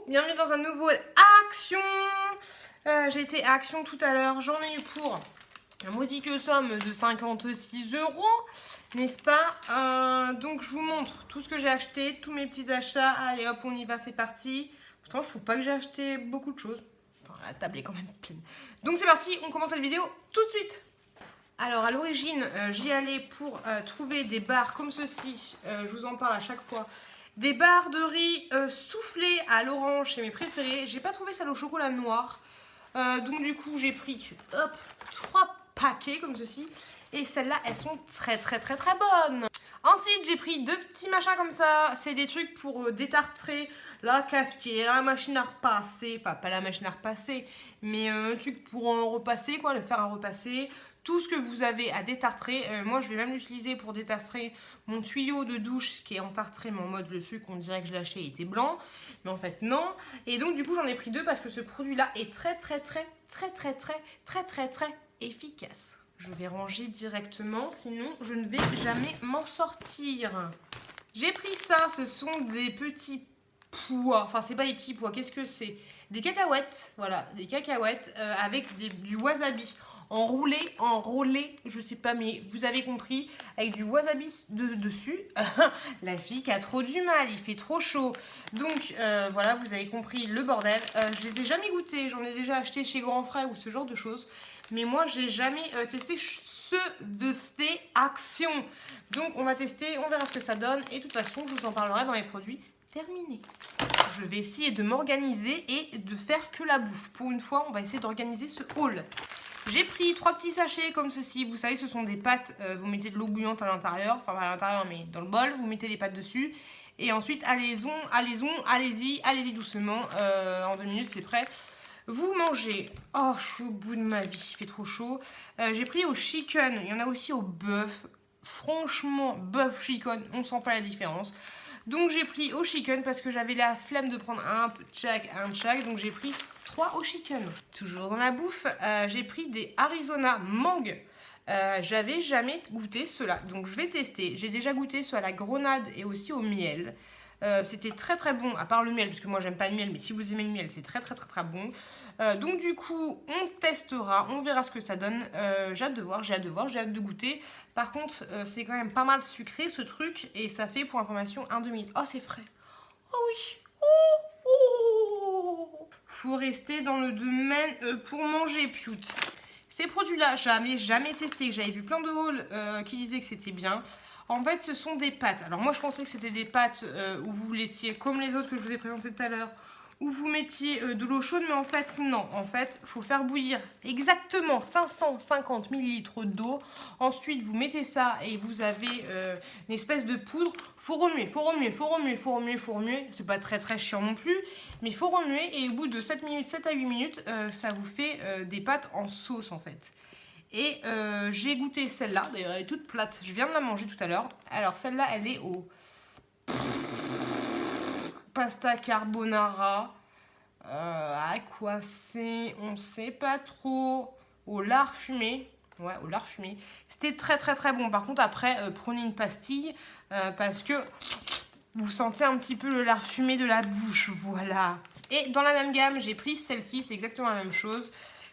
bienvenue dans un nouveau Action. J'ai été à Action tout à l'heure, j'en ai eu pour un modique somme de 56 €, n'est-ce pas? Donc je vous montre tout ce que j'ai acheté, tous mes petits achats. Allez hop, on y va, c'est parti. Pourtant je trouve pas que j'ai acheté beaucoup de choses. Enfin, la table est quand même pleine. Donc c'est parti, on commence cette vidéo tout de suite. Alors à l'origine, j'y allais pour trouver des barres comme ceci, je vous en parle à chaque fois. Des barres de riz soufflées à l'orange, c'est mes préférés. J'ai pas trouvé celle au chocolat noir. Donc du coup j'ai pris hop, 3 paquets comme ceci. Et celles-là, elles sont très bonnes. Ensuite, j'ai pris 2 petits machins comme ça. C'est des trucs pour détartrer la cafetière, la machine à repasser. Pas la machine à repasser, mais un truc pour en repasser, quoi, le faire à repasser. Tout ce que vous avez à détartrer. Moi, je vais même l'utiliser pour détartrer mon tuyau de douche qui est entartré, mais en mode le sucre, on dirait que je l'ai acheté, il était blanc. Mais en fait, non. Et donc, du coup, j'en ai pris 2 parce que ce produit-là est très efficace. Je vais ranger directement, sinon je ne vais jamais m'en sortir. J'ai pris ça, ce sont des petits pois. Enfin, c'est pas des petits pois, qu'est-ce que c'est? Des cacahuètes, voilà, des cacahuètes avec du wasabi. Enroulé, je sais pas, mais vous avez compris, avec du wasabi dessus. La fille qui a trop du mal, il fait trop chaud. Donc voilà, vous avez compris le bordel. Je les ai jamais goûtés, j'en ai déjà acheté chez Grand Frère ou ce genre de choses. Mais moi, j'ai jamais testé ceux de ces actions. Donc on va tester, on verra ce que ça donne. Et de toute façon, je vous en parlerai dans les produits terminés. Je vais essayer de m'organiser et de faire que la bouffe. Pour une fois, on va essayer d'organiser ce haul. J'ai pris 3 petits sachets comme ceci. Vous savez, ce sont des pâtes. Vous mettez de l'eau bouillante à l'intérieur. Enfin, pas à l'intérieur, mais dans le bol. Vous mettez les pâtes dessus. Et ensuite, allez-y doucement. En 2 minutes, c'est prêt. Vous mangez. Oh, je suis au bout de ma vie. Il fait trop chaud. J'ai pris au chicken. Il y en a aussi au bœuf. Franchement, bœuf, chicken, on sent pas la différence. Donc j'ai pris au chicken parce que j'avais la flemme de prendre un de chaque. Donc j'ai pris 3 au chicken. Toujours dans la bouffe, j'ai pris des Arizona mangue. J'avais jamais goûté cela, donc je vais tester. J'ai déjà goûté soit à la grenade et aussi au miel. C'était très bon, à part le miel, parce que moi j'aime pas le miel, mais si vous aimez le miel, c'est très bon. Donc du coup, on testera, on verra ce que ça donne. J'ai hâte de voir, j'ai hâte de goûter. Par contre, c'est quand même pas mal sucré ce truc, et ça fait, pour information, 1 demi. Oh, c'est frais. Oh oui. Oh. Faut rester dans le domaine pour manger, pute. Ces produits-là, jamais testé. J'avais vu plein de hauls qui disaient que c'était bien. En fait, ce sont des pâtes. Alors moi, je pensais que c'était des pâtes où vous laissiez, comme les autres que je vous ai présentés tout à l'heure, où vous mettiez de l'eau chaude, mais en fait, non. En fait, il faut faire bouillir exactement 550 ml d'eau. Ensuite, vous mettez ça et vous avez une espèce de poudre. Faut remuer. C'est pas très chiant non plus, mais il faut remuer. Et au bout de 7 à 8 minutes, ça vous fait des pâtes en sauce, en fait. Et j'ai goûté celle-là, d'ailleurs elle est toute plate, je viens de la manger tout à l'heure. Alors celle-là, elle est au pasta carbonara. À quoi c'est? On sait pas trop. Au lard fumé. Ouais, au lard fumé. C'était très bon. Par contre, après, prenez une pastille parce que vous sentez un petit peu le lard fumé de la bouche. Voilà. Et dans la même gamme, j'ai pris celle-ci, c'est exactement la même chose.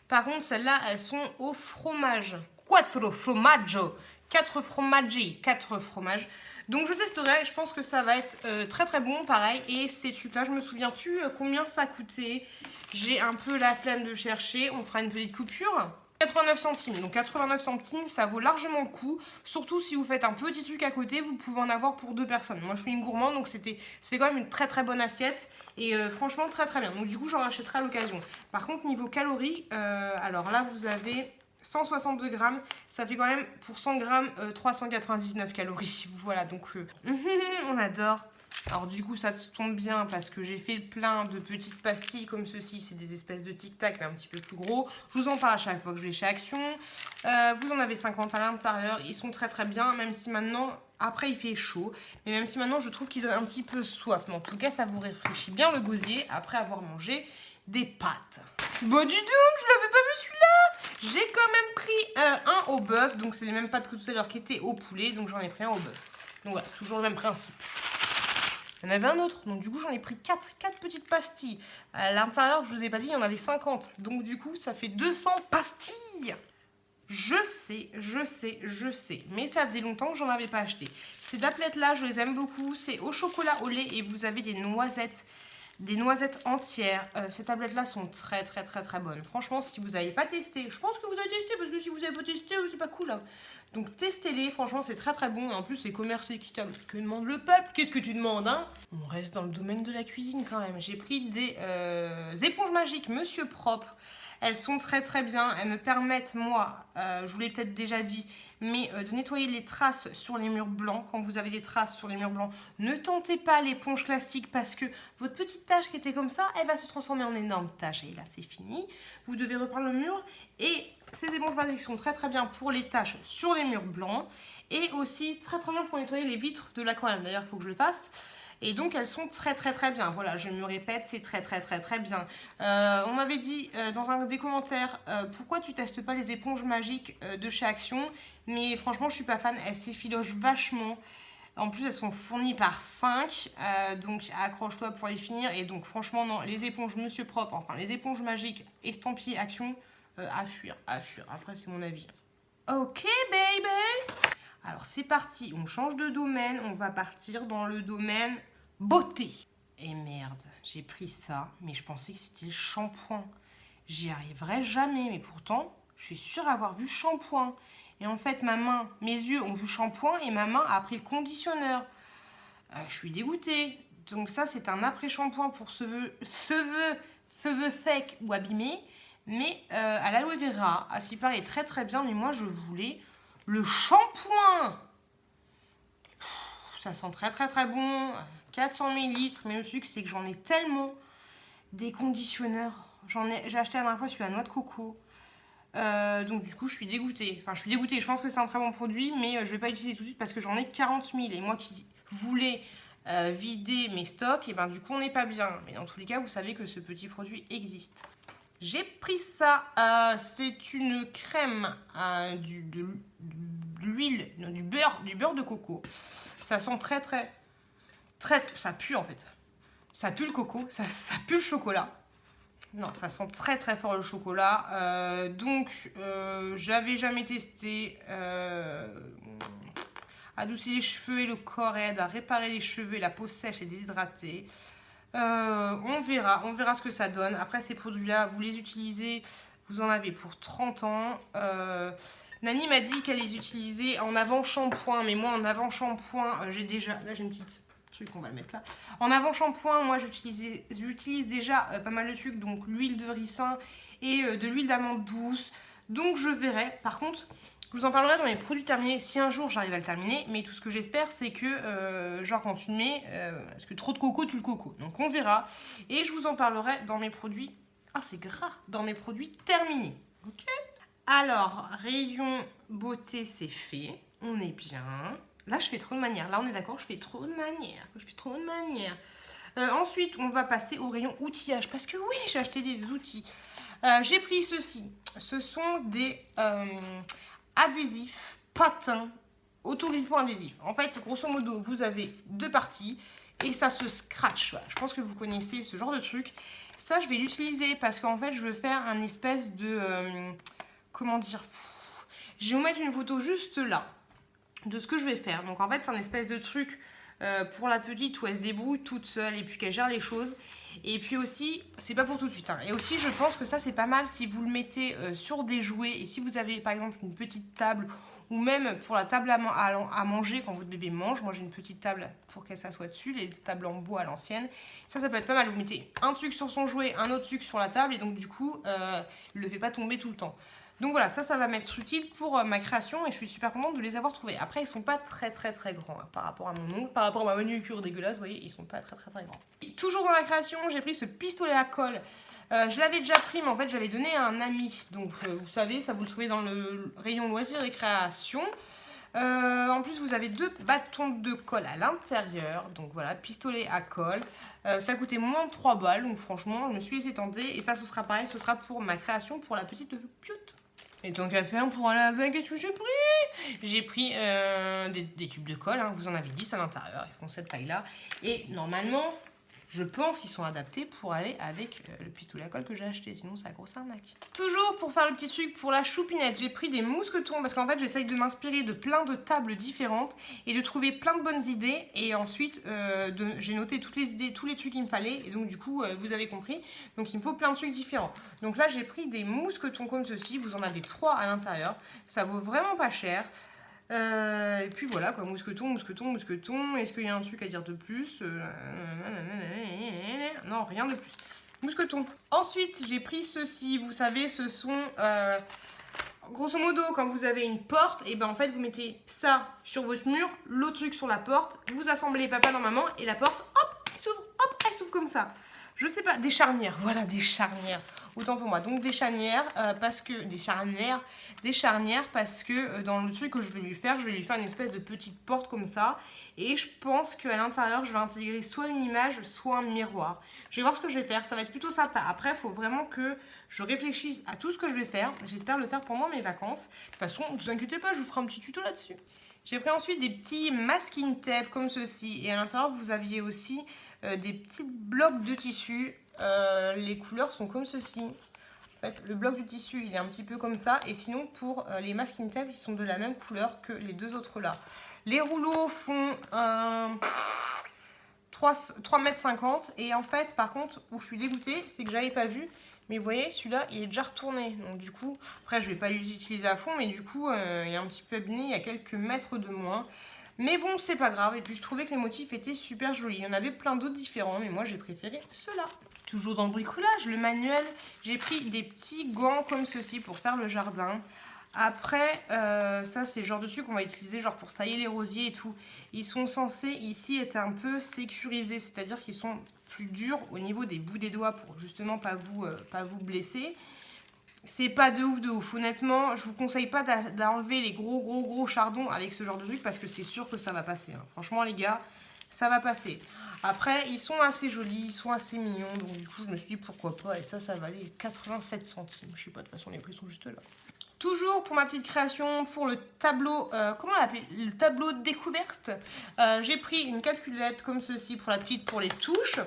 Par contre, celles-là, elles sont au fromage. 4 formaggio. 4 formaggi. 4 fromages. Donc je testerai, je pense que ça va être très bon, pareil. Et ces trucs-là, je me souviens plus combien ça coûtait. J'ai un peu la flemme de chercher. On fera une petite coupure. 89 centimes. Donc 89 centimes, ça vaut largement le coup. Surtout si vous faites un petit truc à côté, vous pouvez en avoir pour 2 personnes. Moi, je suis une gourmande, donc ça fait quand même une très bonne assiette. Et franchement, très bien. Donc du coup, j'en rachèterai à l'occasion. Par contre, niveau calories, alors là, vous avez 162 grammes. Ça fait quand même, pour 100 grammes, 399 calories. Voilà, donc on adore. Alors du coup ça tombe bien parce que j'ai fait le plein de petites pastilles comme ceci. C'est des espèces de tic-tac mais un petit peu plus gros. Je vous en parle à chaque fois que je vais chez Action. Vous en avez 50 à l'intérieur. Ils sont très bien, même si maintenant, après il fait chaud. Mais même si maintenant je trouve qu'ils donnent un petit peu soif. Mais en tout cas ça vous réfléchit bien le gosier après avoir mangé des pâtes. Bah dis donc, je l'avais pas vu celui-là. J'ai quand même pris un au bœuf. Donc c'est les mêmes pâtes que tout à l'heure qui étaient au poulet. Donc j'en ai pris un au bœuf. Donc voilà, c'est toujours le même principe. Il y en avait un autre. Donc, du coup, j'en ai pris 4 petites pastilles. À l'intérieur, je vous ai pas dit, il y en avait 50. Donc, du coup, ça fait 200 pastilles. Je sais. Mais ça faisait longtemps que j'en avais pas acheté. Ces tablettes-là, je les aime beaucoup. C'est au chocolat au lait et vous avez des noisettes entières. Ces tablettes-là sont très bonnes. Franchement, si vous n'avez pas testé, je pense que vous avez testé parce que si vous n'avez pas testé, c'est pas cool. Hein. Donc testez-les, franchement, c'est très bon. Et en plus, c'est commerce équitable. Que demande le peuple? Qu'est-ce que tu demandes, hein? On reste dans le domaine de la cuisine quand même. J'ai pris des éponges magiques Monsieur Propre. Elles sont très bien. Elles me permettent, moi, je vous l'ai peut-être déjà dit, mais de nettoyer les traces sur les murs blancs. Quand vous avez des traces sur les murs blancs, ne tentez pas l'éponge classique parce que votre petite tache qui était comme ça, elle va se transformer en énorme tache. Et là, c'est fini. Vous devez reprendre le mur. Et ces éponges magiques sont très bien pour les taches sur les murs blancs. Et aussi très bien pour nettoyer les vitres de l'aquarium. D'ailleurs, il faut que je le fasse. Et donc, elles sont très bien. Voilà, je me répète, c'est très bien. On m'avait dit dans un des commentaires, pourquoi tu testes pas les éponges magiques de chez Action? Mais franchement, je suis pas fan. Elles s'effilochent vachement. En plus, elles sont fournies par 5. Donc, accroche-toi pour les finir. Et donc, franchement, non. Les éponges Monsieur Propre, enfin, les éponges magiques estampillées Action, à fuir. Après, c'est mon avis. Ok, baby! Alors, c'est parti. On change de domaine. On va partir dans le domaine beauté. Et merde, j'ai pris ça, mais je pensais que c'était le shampoing. J'y arriverai jamais, mais pourtant, je suis sûre avoir vu shampoing. Et en fait, mes yeux ont vu shampoing et ma main a pris le conditionneur. Je suis dégoûtée. Donc ça, c'est un après-shampoing pour cheveux secs ou abîmés. Mais à l'aloe vera, à ce qui paraît très bien, mais moi, je voulais le shampoing. Ça sent très bon. 400 ml, mais le sucre, c'est que j'en ai tellement des conditionneurs. J'ai acheté la dernière fois celui à noix de coco. Donc du coup, je suis dégoûtée. Enfin, je suis dégoûtée. Je pense que c'est un très bon produit, mais je ne vais pas l'utiliser tout de suite parce que j'en ai 40 000. Et moi qui voulais vider mes stocks, et ben du coup, on n'est pas bien. Mais dans tous les cas, vous savez que ce petit produit existe. J'ai pris ça. C'est une crème du beurre de coco. Ça sent très, ça pue en fait. Ça pue le coco, ça pue le chocolat. Non, ça sent très fort le chocolat. Donc, j'avais jamais testé. Adoucir les cheveux et le corps, aide à réparer les cheveux et la peau sèche et déshydratée. On verra ce que ça donne. Après, ces produits-là, vous les utilisez, vous en avez pour 30 ans. Nani m'a dit qu'elle les utilisait en avant-shampoing, mais moi en avant-shampoing, j'ai déjà, là j'ai une petite truc, on va le mettre là. En avant-shampoing, moi j'utilise déjà pas mal de trucs, donc l'huile de ricin et de l'huile d'amande douce. Donc je verrai. Par contre, je vous en parlerai dans mes produits terminés si un jour j'arrive à le terminer. Mais tout ce que j'espère, c'est que, genre quand tu le mets, parce que trop de coco, tu le coco. Donc on verra. Et je vous en parlerai dans mes produits. Ah, c'est gras! Dans mes produits terminés. Ok? Alors, rayon beauté, c'est fait. On est bien. Là, je fais trop de manières. Là, on est d'accord, je fais trop de manières. Ensuite, on va passer au rayon outillage. Parce que oui, j'ai acheté des outils. J'ai pris ceci. Ce sont des adhésifs, patins, autogrippants adhésifs. En fait, grosso modo, vous avez 2 parties et ça se scratch. Voilà. Je pense que vous connaissez ce genre de truc. Ça, je vais l'utiliser parce qu'en fait, je veux faire un espèce de... comment dire, je vais vous mettre une photo juste là de ce que je vais faire. Donc en fait, c'est un espèce de truc pour la petite où elle se débrouille toute seule et puis qu'elle gère les choses. Et puis aussi, c'est pas pour tout de suite. Hein. Et aussi, je pense que ça, c'est pas mal si vous le mettez sur des jouets. Et si vous avez par exemple une petite table ou même pour la table à manger quand votre bébé mange. Moi, j'ai une petite table pour qu'elle s'assoie dessus, les tables en bois à l'ancienne. Ça peut être pas mal. Vous mettez un truc sur son jouet, un autre truc sur la table et donc du coup, il ne le fait pas tomber tout le temps. Donc voilà, ça va m'être utile pour ma création et je suis super contente de les avoir trouvés. Après, ils sont pas très grands hein, par rapport à mon ongle, par rapport à ma manucure dégueulasse, vous voyez, ils sont pas très grands. Et toujours dans la création, j'ai pris ce pistolet à colle. Je l'avais déjà pris, mais en fait, j'avais donné à un ami. Donc, vous savez, ça vous le trouvez dans le rayon loisirs et création. En plus, vous avez 2 bâtons de colle à l'intérieur. Donc voilà, pistolet à colle. Ça coûtait moins de 3 balles. Donc franchement, je me suis laissé tenter. Et ça, ce sera pareil, ce sera pour ma création pour la petite Piot. Et tant qu'à faire pour aller avec, qu'est-ce que j'ai pris? J'ai pris des tubes de colle, hein, vous en avez 10 à l'intérieur, ils font cette taille-là. Et normalement, je pense qu'ils sont adaptés pour aller avec le pistolet à colle que j'ai acheté, sinon c'est la grosse arnaque. Toujours pour faire le petit truc pour la choupinette, j'ai pris des mousquetons parce qu'en fait j'essaye de m'inspirer de plein de tables différentes et de trouver plein de bonnes idées. Et ensuite j'ai noté toutes les idées, tous les trucs qu'il me fallait et donc du coup vous avez compris. Donc il me faut plein de trucs différents. Donc là j'ai pris des mousquetons comme ceci, vous en avez 3 à l'intérieur, ça vaut vraiment pas cher. Et puis voilà quoi, mousqueton. Est-ce qu'il y a un truc à dire de plus? Non, rien de plus. Mousqueton. Ensuite, j'ai pris ceci. Vous savez, ce sont... grosso modo, quand vous avez une porte, et ben en fait, vous mettez ça sur votre mur, l'autre truc sur la porte, vous assemblez papa dans maman, et la porte, hop, elle s'ouvre comme ça. Je sais pas, des charnières, voilà, des charnières. Autant pour moi. Donc des charnières, parce que dans le truc que je vais lui faire une espèce de petite porte comme ça. Et je pense qu'à l'intérieur, je vais intégrer soit une image, soit un miroir. Je vais voir ce que je vais faire. Ça va être plutôt sympa. Après, il faut vraiment que je réfléchisse à tout ce que je vais faire. J'espère le faire pendant mes vacances. De toute façon, ne vous inquiétez pas, je vous ferai un petit tuto là-dessus. J'ai pris ensuite des petits masking tape comme ceci. Et à l'intérieur, vous aviez aussi des petits blocs de tissu. Les couleurs sont comme ceci. En fait, le bloc du tissu, il est un petit peu comme ça. Et sinon, pour les masking tape, ils sont de la même couleur que les deux autres là. Les rouleaux font 3,50 m. Et en fait, par contre, où je suis dégoûtée, c'est que j'avais pas vu. Mais vous voyez, celui-là, il est déjà retourné. Donc du coup, après, je vais pas les utiliser à fond. Mais du coup, il est un petit peu abîmé. Il y a quelques mètres de moins. Mais bon, c'est pas grave. Et puis, je trouvais que les motifs étaient super jolis. Il y en avait plein d'autres différents. Mais moi, j'ai préféré ceux-là. Toujours dans le bricolage, le manuel, j'ai pris des petits gants comme ceci pour faire le jardin. Après, ça c'est le genre de truc qu'on va utiliser genre pour tailler les rosiers et tout. Ils sont censés ici être un peu sécurisés, c'est-à-dire qu'ils sont plus durs au niveau des bouts des doigts pour justement pas vous blesser. C'est pas de ouf. Honnêtement, je vous conseille pas d'enlever les gros chardons avec ce genre de truc parce que c'est sûr que ça va passer. Hein. Franchement les gars, ça va passer. Après, ils sont assez jolis, ils sont assez mignons. Donc du coup, je me suis dit pourquoi pas. Et ça valait 87 centimes. Je sais pas, de toute façon, les prix sont juste là. Toujours pour ma petite création, pour le tableau, comment on l'appelle? Le tableau découverte. J'ai pris une calculette comme ceci pour les touches.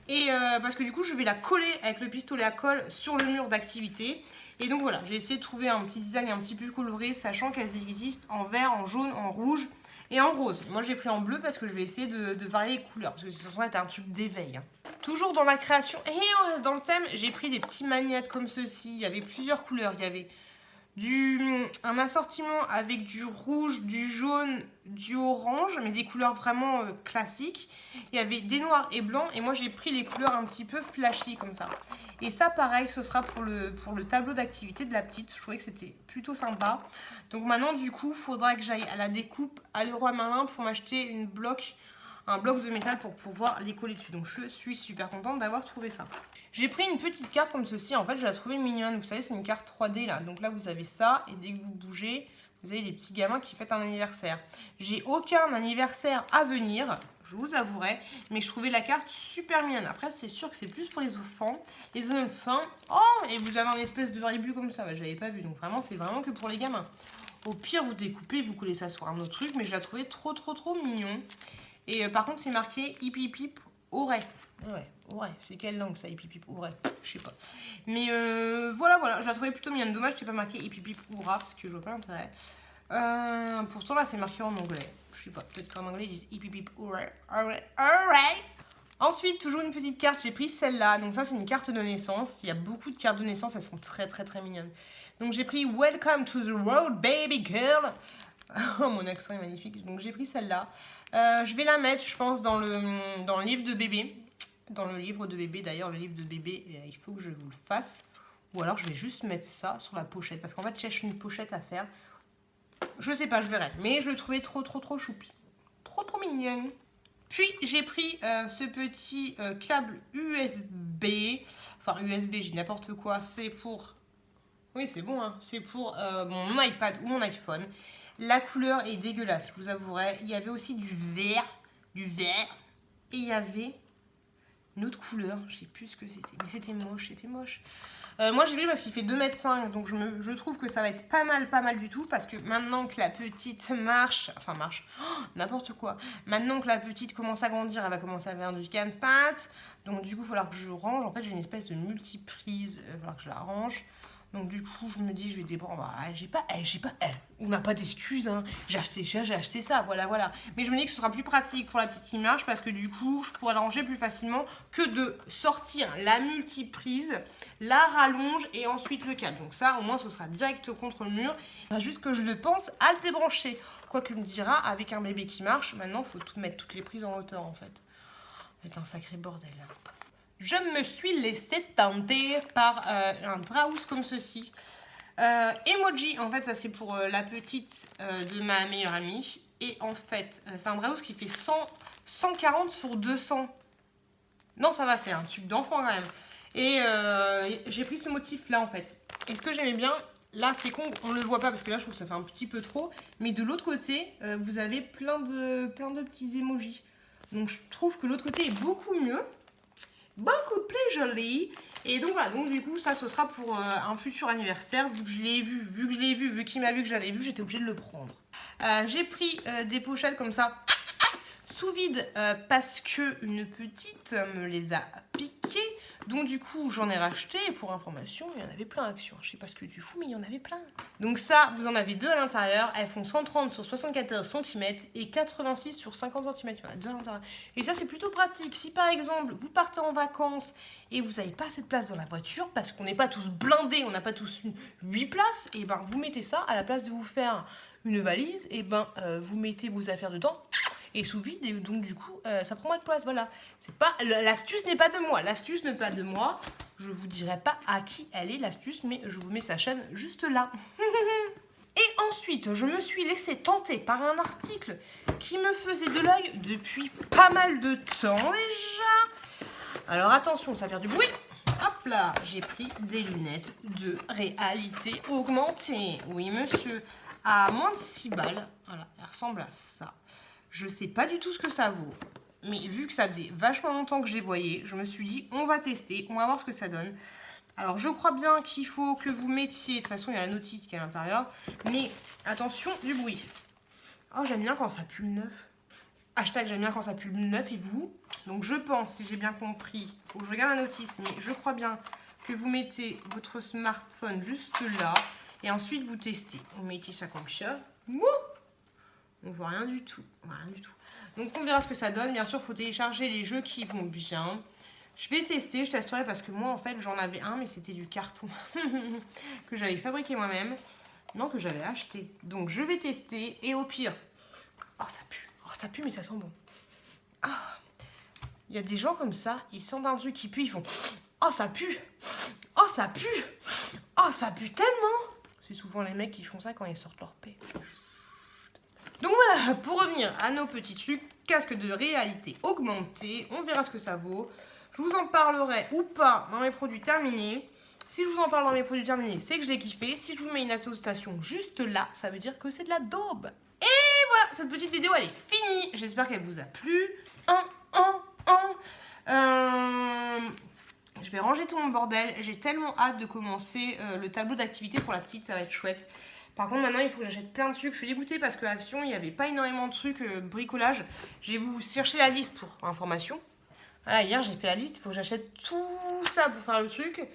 Et parce que du coup, je vais la coller avec le pistolet à colle sur le mur d'activité. Et donc voilà, j'ai essayé de trouver un petit design un petit peu coloré, sachant qu'elles existent en vert, en jaune, en rouge et en rose. Moi, j'ai pris en bleu parce que je vais essayer de varier les couleurs, parce que c'est censé être un truc d'éveil. Hein. Toujours dans la création, et on reste dans le thème, j'ai pris des petits magnettes comme ceci. Il y avait plusieurs couleurs, il y avait un assortiment avec du rouge, du jaune, du orange, mais des couleurs vraiment classiques. Il y avait des noirs et blancs, et moi j'ai pris les couleurs un petit peu flashy comme ça. Et ça pareil, ce sera pour le tableau d'activité de la petite. Je trouvais que c'était plutôt sympa. Donc maintenant du coup, il faudra que j'aille à la découpe à Leroy Merlin pour m'acheter un bloc de métal pour pouvoir les coller dessus. Donc je suis super contente d'avoir trouvé ça. J'ai pris une petite carte comme ceci. En fait, je la trouvais mignonne. Vous savez, c'est une carte 3D là. Donc là, vous avez ça. Et dès que vous bougez, vous avez des petits gamins qui fêtent un anniversaire. J'ai aucun anniversaire à venir, je vous avouerai. Mais je trouvais la carte super mignonne. Après, c'est sûr que c'est plus pour les enfants. Les enfants. Oh, et vous avez un espèce de rébut comme ça. Bah, je l'avais pas vu. Donc vraiment, c'est vraiment que pour les gamins. Au pire, vous découpez, vous collez ça sur un autre truc. Mais je la trouvais trop mignon. Et par contre, c'est marqué hip hip hip aurait. Ouais, c'est quelle langue ça, hip hip hip aurait? Je sais pas. Mais voilà, je la trouvais plutôt mignonne. Dommage que c'est pas marqué hip hip hip aura parce que je vois pas l'intérêt. Pourtant là, c'est marqué en anglais. Je sais pas, peut-être qu'en anglais ils disent hip hip hip aurait. Ensuite, toujours une petite carte, j'ai pris celle-là. Donc ça, c'est une carte de naissance. Il y a beaucoup de cartes de naissance, elles sont très mignonnes. Donc j'ai pris Welcome to the Road, baby girl. Oh, mon accent est magnifique. Donc j'ai pris celle-là. Je vais la mettre, je pense, dans le livre de bébé. Dans le livre de bébé, d'ailleurs, le livre de bébé, il faut que je vous le fasse. Ou alors, je vais juste mettre ça sur la pochette. Parce qu'en fait, je cherche une pochette à faire. Je sais pas, je verrai. Mais je le trouvais trop choupi. Trop mignonne. Puis, j'ai pris ce petit câble USB. Enfin, USB, j'ai n'importe quoi. C'est pour... Oui, c'est bon, hein. C'est pour mon iPad ou mon iPhone. La couleur est dégueulasse, je vous avouerai. Il y avait aussi du vert. Et il y avait une autre couleur, je sais plus ce que c'était. Mais c'était moche. Moi j'ai pris parce qu'il fait 2,5 m, donc je trouve que ça va être pas mal du tout, parce que maintenant que la petite marche, n'importe quoi, maintenant que la petite commence à grandir, elle va commencer à faire du canne-pâte, donc du coup il va falloir que je range. En fait j'ai une espèce de multiprise, il va falloir que je la range. Donc du coup, je me dis, je vais débrancher. On n'a pas d'excuses, hein. J'ai acheté ça, voilà. Mais je me dis que ce sera plus pratique pour la petite qui marche, parce que du coup, je pourrai la ranger plus facilement que de sortir la multiprise, la rallonge et ensuite le câble. Donc ça, au moins, ce sera direct contre le mur. Il faudra juste que je le pense à le débrancher. Quoique me dira, avec un bébé qui marche, maintenant, il faut mettre toutes les prises en hauteur, en fait. C'est un sacré bordel. Je me suis laissée tenter par un Draus comme ceci. Emoji, en fait, ça c'est pour la petite de ma meilleure amie. Et en fait, c'est un Draus qui fait 140 sur 200. Non, ça va, c'est un tube d'enfant quand même. Et j'ai pris ce motif-là, en fait. Et ce que j'aimais bien, là, c'est con, on ne le voit pas parce que là, je trouve que ça fait un petit peu trop. Mais de l'autre côté, vous avez plein de petits emojis. Donc, je trouve que l'autre côté est beaucoup mieux. Beaucoup de play joli. Et donc voilà, donc du coup ça ce sera pour un futur anniversaire. Vu que je l'ai vu, vu qu'il m'a vu que je l'avais vu, j'étais obligée de le prendre. J'ai pris des pochettes comme ça sous vide parce que une petite me les a piquées. Donc du coup j'en ai racheté et pour information il y en avait plein Action. Je sais pas ce que tu fous mais il y en avait plein. Donc ça vous en avez deux à l'intérieur. Elles font 130 sur 74 cm et 86 sur 50 cm. Il y en a deux à l'intérieur. Et ça c'est plutôt pratique. Si par exemple vous partez en vacances et vous n'avez pas assez de place dans la voiture parce qu'on n'est pas tous blindés, on n'a pas tous 8 places, et ben vous mettez ça à la place de vous faire une valise, et ben vous mettez vos affaires dedans. Et sous vide, et donc du coup ça prend moins de place, voilà. C'est pas, l'astuce n'est pas de moi, l'astuce n'est pas de moi. Je vous dirai pas à qui elle est l'astuce, mais je vous mets sa chaîne juste là. Et ensuite, je me suis laissée tenter par un article qui me faisait de l'œil depuis pas mal de temps déjà. Alors attention, ça va faire du bruit. Hop là, j'ai pris des lunettes de réalité augmentée. Oui monsieur, à moins de 6 balles. Voilà, elles ressemblent à ça. Je sais pas du tout ce que ça vaut, mais vu que ça faisait vachement longtemps que je les voyais, je me suis dit on va tester, on va voir ce que ça donne. Alors je crois bien qu'il faut que vous mettiez, de toute façon il y a la notice qui est à l'intérieur, mais attention du bruit. Oh j'aime bien quand ça pue le neuf. Hashtag j'aime bien quand ça pue le neuf, et vous? Donc je pense, si j'ai bien compris, faut que je regarde la notice, mais je crois bien que vous mettez votre smartphone juste là, et ensuite vous testez. Vous mettez ça comme ça. Mouh! On voit rien du tout, Donc on verra ce que ça donne. Bien sûr, il faut télécharger les jeux qui vont bien. Je vais tester, je testerai parce que moi en fait j'en avais un, mais c'était du carton que j'avais fabriqué moi-même. Non, que j'avais acheté. Donc je vais tester et au pire... Oh ça pue mais ça sent bon. Ah. Il y a des gens comme ça, ils sentent un truc qui pue, ils font... Oh ça pue. Oh ça pue. Oh ça pue tellement. C'est souvent les mecs qui font ça quand ils sortent leur paix. Donc voilà, pour revenir à nos petits trucs, casque de réalité augmentée, on verra ce que ça vaut. Je vous en parlerai ou pas dans mes produits terminés. Si je vous en parle dans mes produits terminés, c'est que je l'ai kiffé. Si je vous mets une association juste là, ça veut dire que c'est de la daube. Et voilà, cette petite vidéo, elle est finie. J'espère qu'elle vous a plu. Je vais ranger tout mon bordel. J'ai tellement hâte de commencer le tableau d'activité pour la petite, ça va être chouette. Par contre, maintenant, il faut que j'achète plein de trucs. Je suis dégoûtée parce que Action, il n'y avait pas énormément de trucs bricolage. J'ai vous chercher la liste pour information. Voilà, hier, j'ai fait la liste. Il faut que j'achète tout ça pour faire le truc.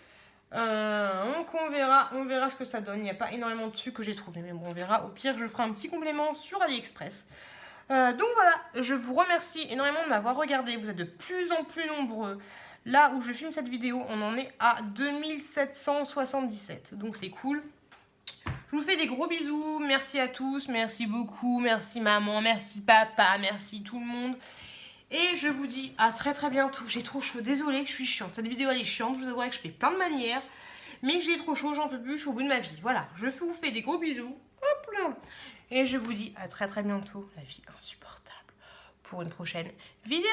Donc, on verra ce que ça donne. Il n'y a pas énormément de trucs que j'ai trouvé. Mais bon, on verra. Au pire, je ferai un petit complément sur AliExpress. Donc, voilà. Je vous remercie énormément de m'avoir regardé. Vous êtes de plus en plus nombreux. Là où je filme cette vidéo, on en est à 2777. Donc, c'est cool. Je vous fais des gros bisous, merci à tous, merci beaucoup, merci maman, merci papa, merci tout le monde. Et je vous dis à très bientôt. J'ai trop chaud, désolée, je suis chiante. Cette vidéo elle est chiante, je vous avouerai que je fais plein de manières. Mais j'ai trop chaud, j'en peux plus, je suis au bout de ma vie. Voilà, je vous fais des gros bisous. Hop là. Et je vous dis à très bientôt, la vie insupportable, pour une prochaine vidéo.